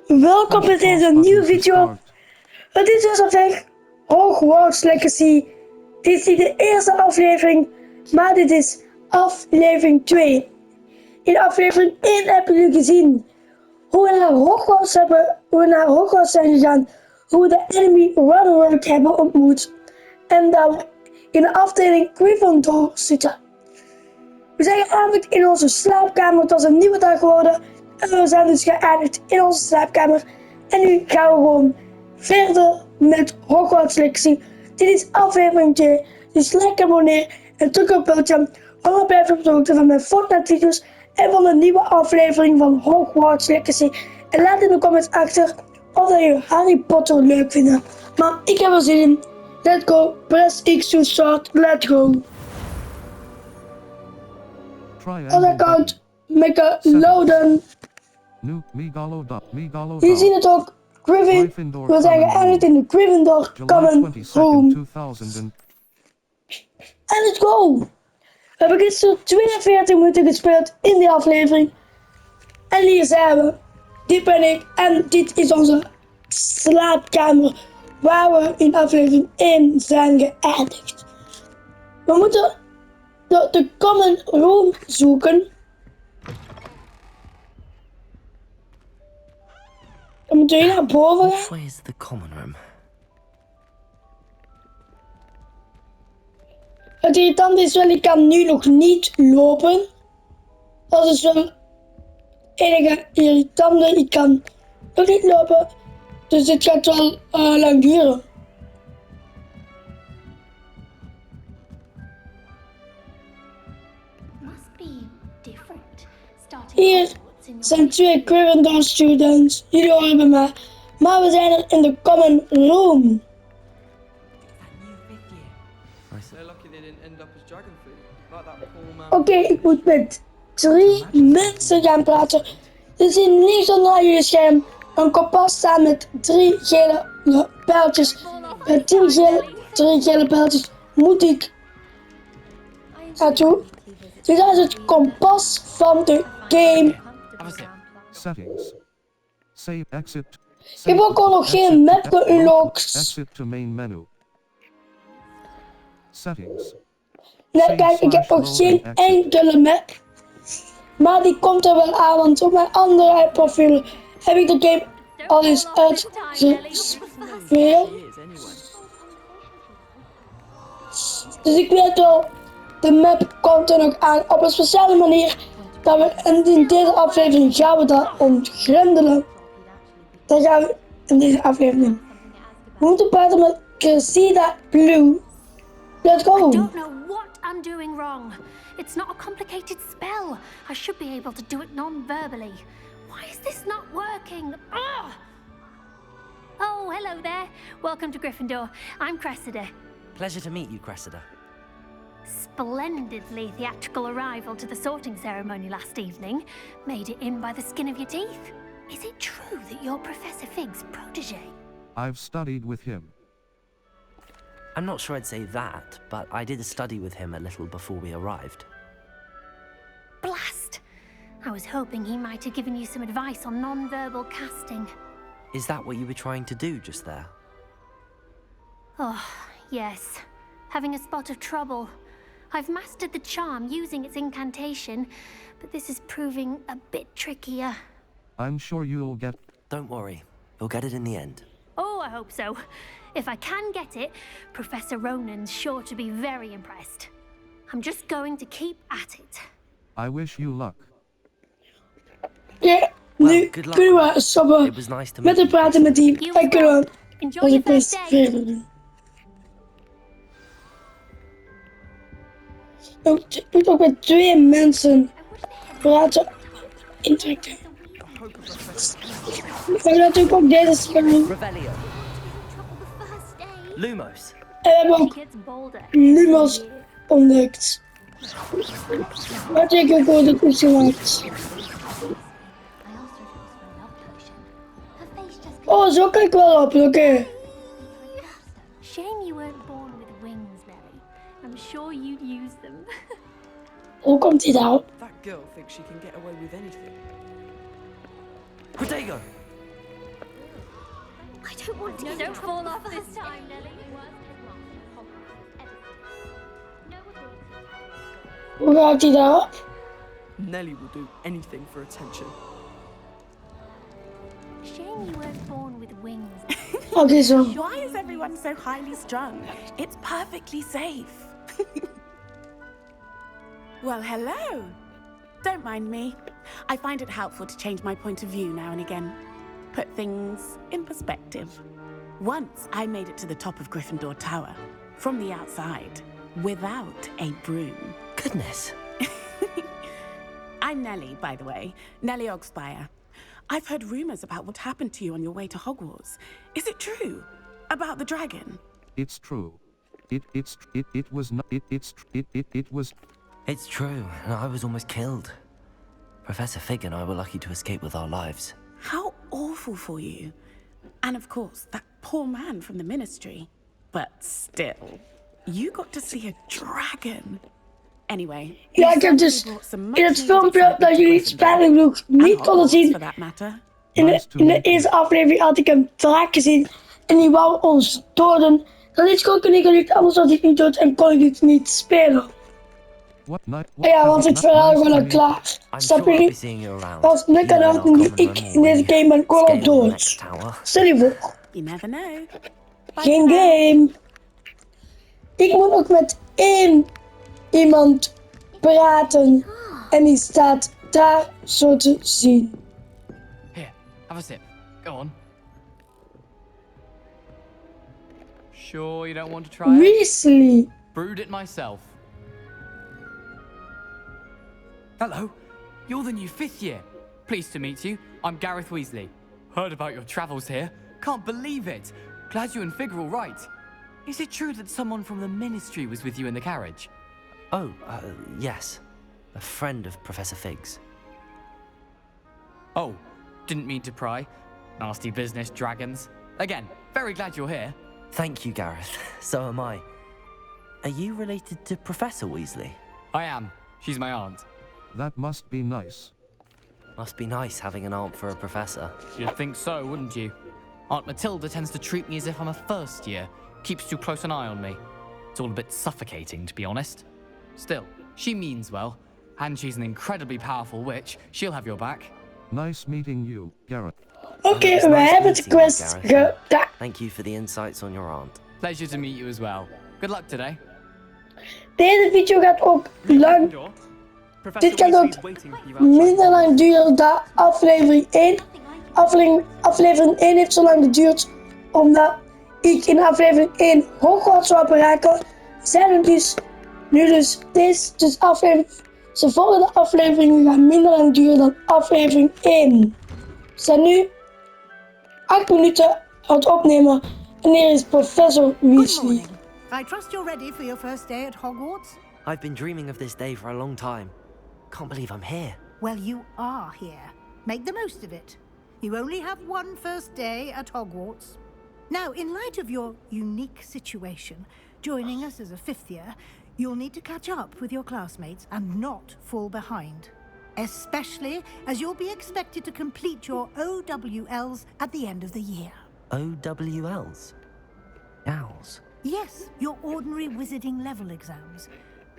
Welkom bij deze nieuwe video. Het is dus op zich Hogwarts Legacy. Dit is niet de eerste aflevering, maar dit is aflevering 2. In aflevering 1 hebben jullie gezien hoe we naar Hogwarts zijn gegaan, hoe we de enemy Runaway hebben ontmoet en dat we in de afdeling Gryffindor zitten. We zijn geëindigd in onze slaapkamer. Het was een nieuwe dag geworden en we zijn dus geëindigd in onze slaapkamer. En nu gaan we gewoon verder met Hogwarts Legacy. Dit is aflevering 2. Dus like, abonneer en druk op het belletje om te blijven op de hoogte van mijn Fortnite video's en van de nieuwe aflevering van Hogwarts Legacy. En laat in de comments achter of je Harry Potter leuk vindt. Maar ik heb er zin in. Let's go. Press X to start. Let's go. Als account make loaden. Jullie zien het ook. Gryffindor. We zijn geëindigd in de Gryffindor Common Room. En let's go. We hebben gisteren 42 minuten gespeeld in die aflevering. En hier zijn we. Dit ben ik. En dit is onze slaapkamer. Waar we in aflevering 1 zijn geëindigd. We moeten de Common Room zoeken. Dan moeten we naar boven gaan. Where is the Common Room? Het irritant is wel, ik kan nu nog niet lopen. Dat is wel het enige irritante. Ik kan nog niet lopen. Dus dit gaat wel lang duren. Hier zijn 2 Gryffindor students. Jullie horen bij mij. Maar we zijn er in de Common Room. Oké, ik moet met 3 mensen gaan praten. Er zit links onder jullie scherm een kompas staan met 3 gele pijltjes. Met 3 gele pijltjes moet ik naartoe. Dit is het kompas van de game. Settings. Save exit. Ik heb ook al nog geen map geunlocked. Exit to main menu. Settings. Nee, kijk, ik heb nog geen enkele map. Maar die komt er wel aan, want op mijn andere profiel heb ik de game al eens uitgespeeld. Dus ik weet wel, de map komt er nog aan op een speciale manier. Dat we in deze aflevering gaan we dat ontgrendelen. Dat gaan we in deze aflevering. We moeten praten met Cressida Blue. Let's go. I don't know what I'm doing wrong. It's not a complicated spell. I should be able to do it non-verbally. Why is this not working? Ugh! Oh, hello there. Welcome to Gryffindor. I'm Cressida. Pleasure to meet you, Cressida. Splendidly theatrical arrival to the sorting ceremony last evening. Made it in by the skin of your teeth. Is it true that you're Professor Fig's protege? I've studied with him. I'm not sure I'd say that, but I did study with him a little before we arrived. Blast! I was hoping he might have given you some advice on non-verbal casting. Is that what you were trying to do just there? Oh, yes. Having a spot of trouble. I've mastered the charm using its incantation, but this is proving a bit trickier. I'm sure you'll get... Don't worry, you'll get it in the end. Oh, I hope so. If I can get it, Professor Ronan's sure to be very impressed. I'm just going to keep at it. I wish you luck. Ja, nu kunnen we stoppen met te praten met die en kunnen we onze quest verder doen. Ik moet ook met 2 mensen praten. Intrekken. We hebben natuurlijk ook deze scherm. Revelio. Lumos. En we hebben ook Lumos ontdekt. Wat ik ook al de koers gemaakt. Oh, zo kan ik wel op, oké. Shame you weren't born with wings, Nelly. I'm sure you'd use them. Hoe komt hij daarop? That girl thinks she can get away with anything. Protego! I don't want to get fall off this time, Nelly. Hoe gaat hij daarop? Nelly will do anything for attention. Shame you weren't born with wings. Oké, zo. Why is everyone so highly strung? It's perfectly safe. Well, hello. Don't mind me. I find it helpful to change my point of view now and again. Put things in perspective. Once I made it to the top of Gryffindor Tower, from the outside, without a broom. Goodness. I'm Nelly, by the way. Nelly Ogspire. I've heard rumors about what happened to you on your way to Hogwarts. Is it true? About the dragon? It's true. It was not. It was. It's true, and I was almost killed. Professor Fig and I were lucky to escape with our lives. How awful for you. And of course, that poor man from the Ministry. But still, you got to see a dragon. Anyway, Ja, ik heb dus in het filmpje dat jullie het spelling niet konden zien. In de eerste aflevering had ik een draak gezien en die wou ons doden. Dat is gewoon niet gelukt, anders had ik niet dood en kon ik het niet spelen. Ja, want het verhaal gewoon al klaar. Snap je niet? Want nu kan ook niet ik in deze game ben gewoon al dood. Stel je voor. Geen game. Ik moet ook met één iemand praten en die staat daar zo te zien. Here, have a sip. Go on. Sure you don't want to try it? Weasley. Brewed it myself. Hello, you're the new 5th year. Pleased to meet you. I'm Gareth Weasley. Heard about your travels here. Can't believe it. Glad you and Fig are all right. Is it true that someone from the Ministry was with you in the carriage? Oh, yes. A friend of Professor Fig's. Oh, didn't mean to pry. Nasty business, dragons. Again, very glad you're here. Thank you, Gareth. So am I. Are you related to Professor Weasley? I am. She's my aunt. That must be nice. Must be nice having an aunt for a professor. You'd think so, wouldn't you? Aunt Matilda tends to treat me as if I'm a first year. Keeps too close an eye on me. It's all a bit suffocating, to be honest. Still, she means well. And she's an incredibly powerful witch. She'll have your back. Nice meeting you, Gareth. Oké, we hebben de quest gedaan. Thank you for the insights on your aunt. Pleasure to meet you as well. Good luck today. Deze video gaat ook lang. Dit gaat ook minder lang duren dan aflevering 1. Aflevering 1 heeft zo lang geduurd omdat ik in aflevering 1 Hogwarts zou bereiken. We zijn er dus nu dus aflevering. De volgende afleveringen gaan minder lang duren dan aflevering 1. We zijn nu 8 minuten aan het opnemen en hier is Professor Weasley. I trust you're ready for your first day at Hogwarts? I've been dreaming of this day for a long time. Can't believe I'm here. Well, you are here. Make the most of it. You only have one first day at Hogwarts. Now, in light of your unique situation, joining us as a 5th year, you'll need to catch up with your classmates and not fall behind. Especially as you'll be expected to complete your OWLs at the end of the year. OWLs? Owls? Yes, your ordinary wizarding level exams.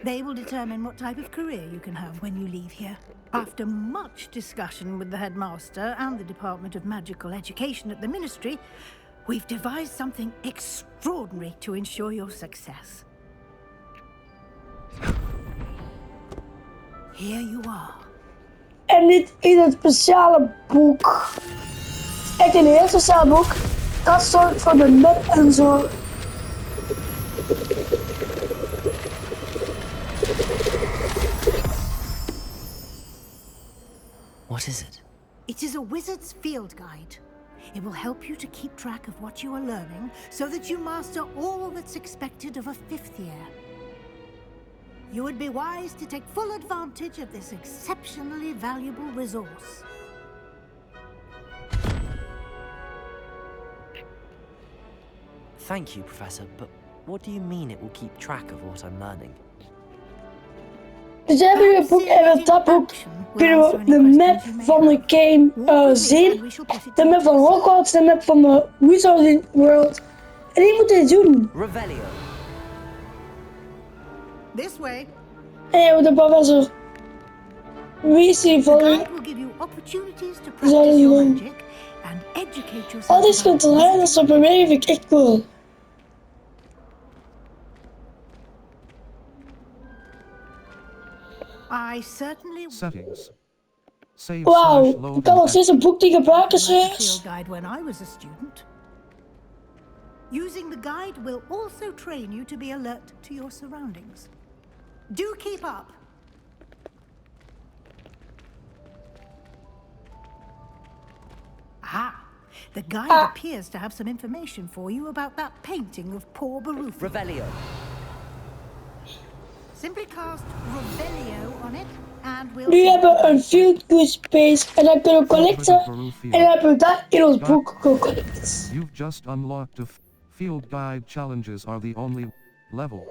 They will determine what type of career you can have when you leave here. After much discussion with the headmaster and the Department of Magical Education at the Ministry, we've devised something extraordinary to ensure your success. Here you are. En dit is een speciale boek. Het is echt een heel speciaal boek. Dat zorgt voor de map en zo. What is it? It is a wizard's field guide. It will help you to keep track of what you are learning so that you master all that's expected of a 5th year. You would be wise to take full advantage of this exceptionally valuable resource. Thank you, Professor, but what do you mean it will keep track of what I'm learning? Dus hebben we het boek en met dat boek kunnen we de map van de game zien. De map van Hogwarts, de map van de Wizarding World. En die moeten het doen. Revelio. This way. En je moet de professor Weasley The volgen. guide will give you opportunities to practice your magic and educate yourself. Al die controleurs dat bewegen vind ik echt cool. I certainly Settings. Save slash Wauw, load ik kan nog and steeds een boek die gebruiken, like the serieus. field guide when I was a student. Using the guide will also train you to be alert to your surroundings. Do keep up. Ah, the guide appears to have some information for you about that painting of poor Baruth. Revelio. Simply cast Revelio on it and we'll Nu see hebben we what een it field good space en dan kunnen we collecten. En dan hebben we dat in ons boek gecollect. You've just unlocked a field guide. Challenges are the only level.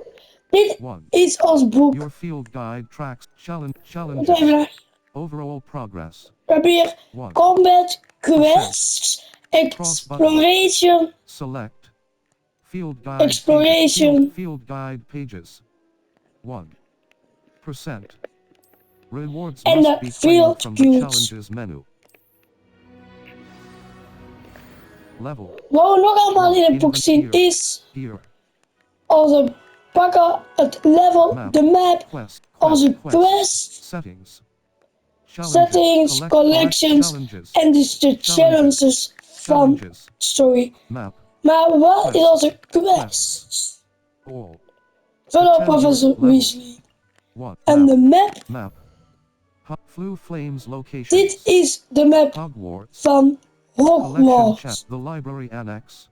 Dit is ons boek. Your field guide tracks Wat hebben we challenges. daar? Overall progress. We hebben hier combat, quests, exploration. Select. Field guide. Exploration. Field guide pages. 1%. Rewards And must the be field claimed from the goods. challenges menu. Level. Wat we nog allemaal in het boek zien is Here. onze pakken, het level, de map, Quest. onze quest, Settings. settings, collections en dus de challenges van story. Map. Maar wat is onze quest? All. Van professor Weasley. En de map, Flu Flames locations. dit is de map Hogwarts. van Collection Hogwarts. chat. The library annex.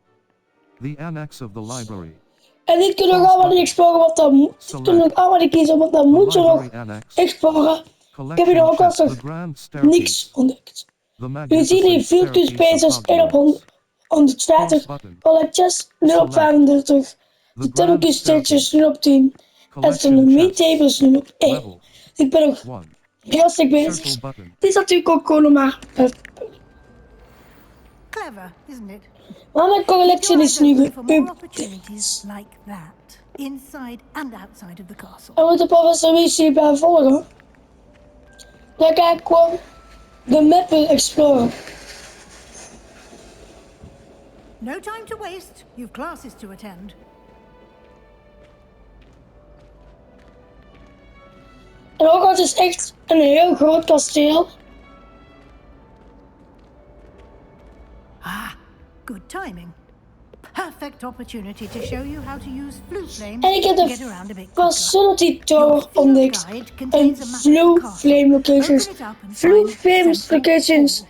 The annex of the library. En dit kunnen we allemaal niet exploren, want dan moet. Dit kunnen we allemaal niet kiezen, want dan moet je nog exploren. Ik heb hier nog ook al niks ontdekt. Jullie zien hier field good spaces 1 op 150, collections 0 op 35, de tunnelkey stages 0 op 10 en de tables 0 op 1. Ik ben nog heel stuk bezig. Dit is natuurlijk ook gewoon maar. Clever, isn't it? Maar mijn collectie is nu For more geüpdate. opportunities like that, inside and outside of the castle. En we moeten professor Weasley bij volgen. Dan ga ik gewoon de map exploren. No time to waste. You've classes to attend. En Hogwarts is echt een heel groot kasteel. Ah, good timing. Perfect opportunity to show you how to use Flu Flame En ik heb to get around a de bit quicker. Facility Tower ontdekt. Een Flu Flame locations. Flu Flame locations.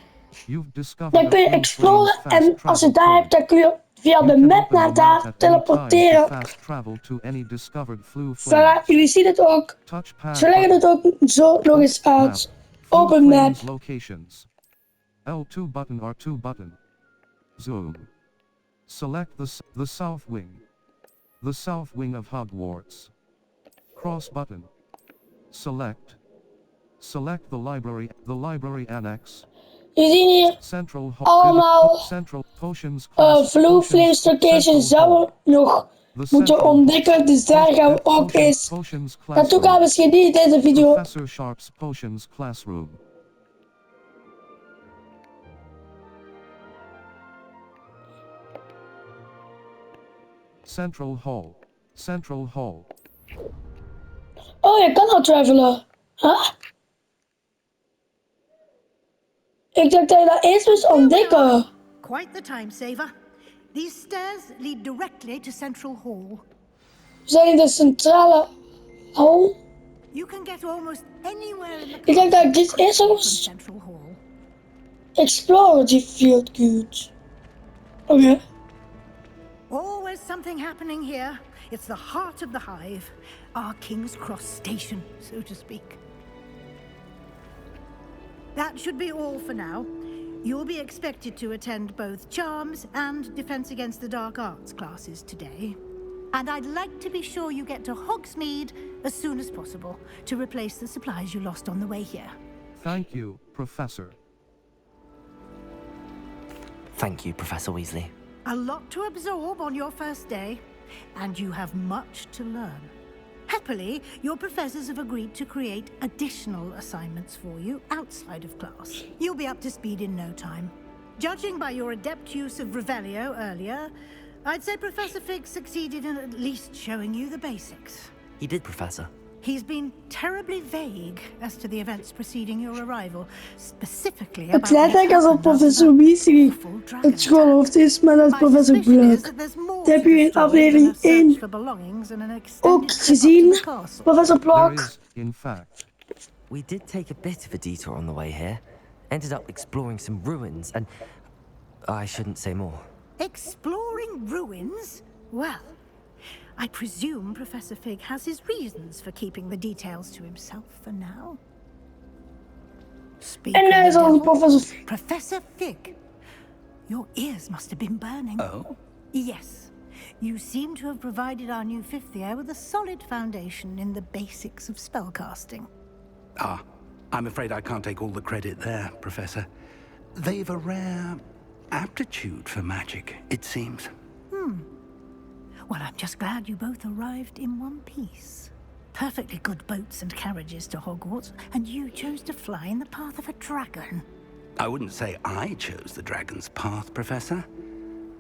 Dan kun je exploren en als je daar hebt, dan kun je via de map naar daar teleporteren. Voilà, jullie zien het ook. Ze leggen het ook zo nog eens uit. Open map. L2 button R2 button. Zoom. Select the south wing. The south wing of Hogwarts. Cross button. Select. Select the library annex. Je ziet hier Central allemaal Central Potions. Flu Flame locations zouden we nog moeten ontdekken. Dus daar gaan we ook eens naartoe gaan. Misschien niet in deze video. Professor Sharp's Potions Classroom. Central Hall. Central Hall. Oh, je kan al travelen. Huh? Ik dacht dat je dat eerst moest ontdekken. Quite the time saver. These stairs lead directly to Central Hall. We zijn in de centrale hal. You can get almost anywhere in the Ik dacht dat ik castle dit eerst from moest Central Hall. exploren, die field good. Oké. Always something happening here. It's the heart of the hive. Our King's Cross station, so to speak. That should be all for now. You'll be expected to attend both Charms and Defense Against the Dark Arts classes today. And I'd like to be sure you get to Hogsmeade as soon as possible to replace the supplies you lost on the way here. Thank you, Professor. Thank you, Professor Weasley. A lot to absorb on your first day, and you have much to learn. Happily, your professors have agreed to create additional assignments for you outside of class. You'll be up to speed in no time. Judging by your adept use of Revelio earlier, I'd say Professor Fig succeeded in at least showing you the basics. He did, Professor. He's been terribly vague as to the events preceding your arrival, specifically Het about lijkt what alsof happened after professor that Weasley awful dragon het schoolhoofd is, maar dat is My professor suspicion is Bluk. that there's more Dat heb to je the in story aflevering than a search 1 for belongings and an ook extended trip up to gezien, the castle. professor There Blok. is, in fact. We did take a bit of a detour on the way here. Ended up exploring some ruins, and I shouldn't say more. Exploring ruins? Well, I presume Professor Fig has his reasons for keeping the details to himself for now. Speak En of hij the is al devil, professor. Professor Fig, your ears must have been burning. Oh? Yes. You seem to have provided our new fifth year with a solid foundation in the basics of spellcasting. Ah, I'm afraid I can't take all the credit there, Professor. They've a rare aptitude for magic, it seems. Well, I'm just glad you both arrived in one piece. Perfectly good boats and carriages to Hogwarts, and you chose to fly in the path of a dragon. I wouldn't say I chose the dragon's path, Professor.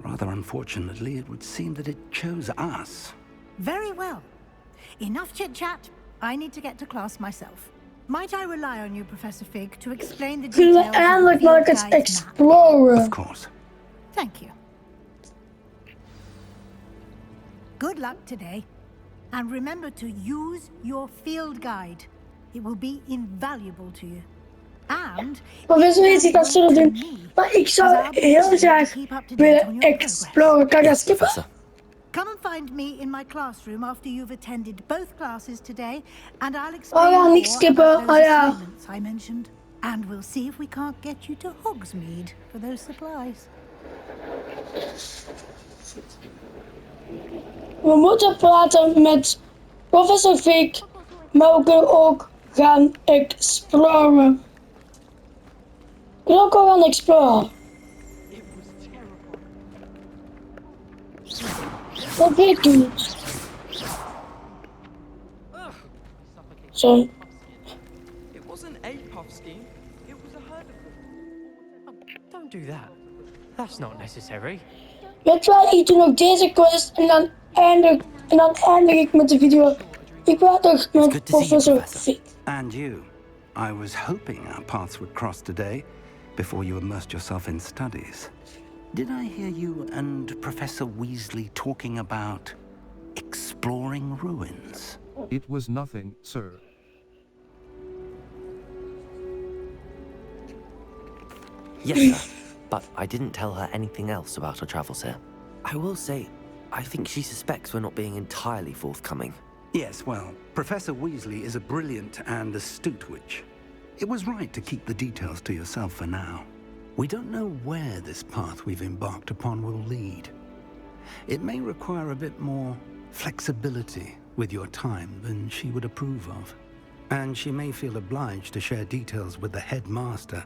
Rather unfortunately, it would seem that it chose us. Very well. Enough chit-chat. I need to get to class myself. Might I rely on you, Professor Fig, to explain the Kunnen details we of the eindelijk field maar eens guide's map? exploren? Of course. Thank you. Good luck today. And remember to use your field guide. It will be invaluable to you. And Professor Weasley gaat zullen doen. Maar ik zou heel graag willen exploren. Kan ik dat Yes, skippen? Professor. come and find me in my classroom after you've attended both classes today, and I'll Oh explain ja, more niet skippen. about those Oh ja. assignments I mentioned. And we'll see if we can't get you to Hogsmeade for those supplies. We moeten praten met professor Fig, maar we kunnen ook gaan exploren. We kunnen ook wel gaan exploren. Dat weet ik niet. Zo. It wasn't a puff scheme, it was a herd of them. Oh, don't do that. That's not necessary. Weet je wat, ik doe nog deze quest en dan eindig ik met de video. Ik wil toch met good to see you, professor Professor. Fig. And you. I was hoping our paths would cross today, before you immersed yourself in studies. Did I hear you and Professor Weasley talking about exploring ruins? It was nothing, sir. Yes, sir. But I didn't tell her anything else about our travels here. I will say, I think she suspects we're not being entirely forthcoming. Yes, well, Professor Weasley is a brilliant and astute witch. It was right to keep the details to yourself for now. We don't know where this path we've embarked upon will lead. It may require a bit more flexibility with your time than she would approve of. And she may feel obliged to share details with the headmaster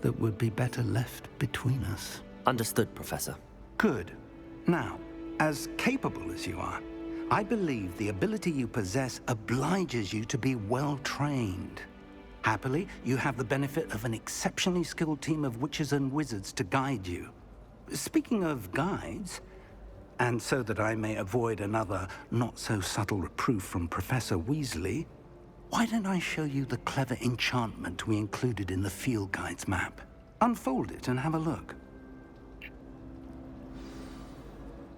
that would be better left between us. Understood, Professor. Good. Now, as capable as you are, I believe the ability you possess obliges you to be well trained. Happily, you have the benefit of an exceptionally skilled team of witches and wizards to guide you. Speaking of guides, and so that I may avoid another not-so-subtle reproof from Professor Weasley, why don't I show you the clever enchantment we included in the field guide's map? Unfold it and have a look.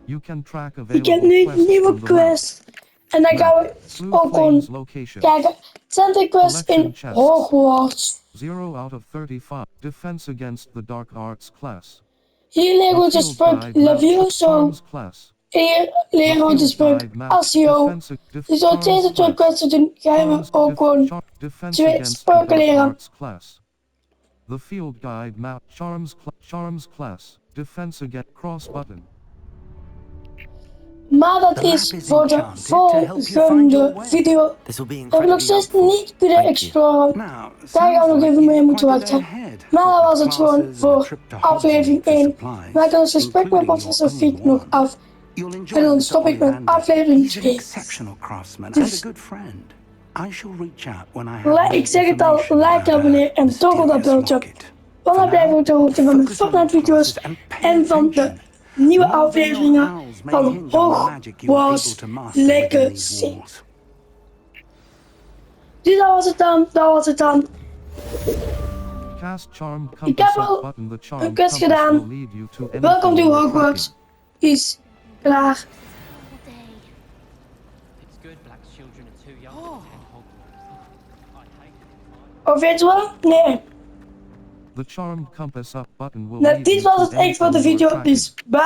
You can track Ik available heb nu een quests nieuwe from the map. quest. En dan gaan we Blue ook Flames gewoon location. kijken. Center quest in Collection chests. Hogwarts. 0 out of 35. Defense against the dark arts class. Hier leren we The de field sprak guide map Levioso. Charms class. Hier The leren we de field sprak guide map Asio. defense Dus door Charms deze twee class. quests te doen, gaan we Charms ook gewoon defense twee against the spraken dark leren. arts class. The field guide map Charms class. Defense against cross button. Maar dat The is map is voor de enchanted to help you find your volgende way. video. This will be We hebben nog incredibly steeds helpful. niet kunnen Thank you. exploren. Now, Daar gaan sounds we nog like even mee you've moeten quite a day wachten. ahead. Maar dat What was with het gewoon classes and a voor trip to aflevering Hogwarts for 1. supplies, Maak dan eens gesprek met including professor your own Fiek nog wand. af. You'll En enjoy dan Mr. stop ik met Ollivander. aflevering He's an 2. exceptional craftsman and Dus a good friend. I shall reach out when I have more ik zeg het al, information like, about abonneer en toggle dat mysterious belletje. locket. Want dan For blijf je now, op de hoogte van mijn focus on Fortnite your video's classes and pay en van de attention. nieuwe More than your afleveringen owls may van hinder the magic you are able Hogwarts to master within these Legacy. walls. Dus dat was het dan. Cast charm Ik compass heb up al button. The charm een quest compass will gedaan. lead you to anything Welkom to you're Hogwarts. Is klaar. All day. It's good black children are too young to attend Hogwarts. I hate it. Of weet je wel? Nee. The charmed compass up button will Nou, lead dit you was to het echt voor de anything you're video. tracking. Dus bye.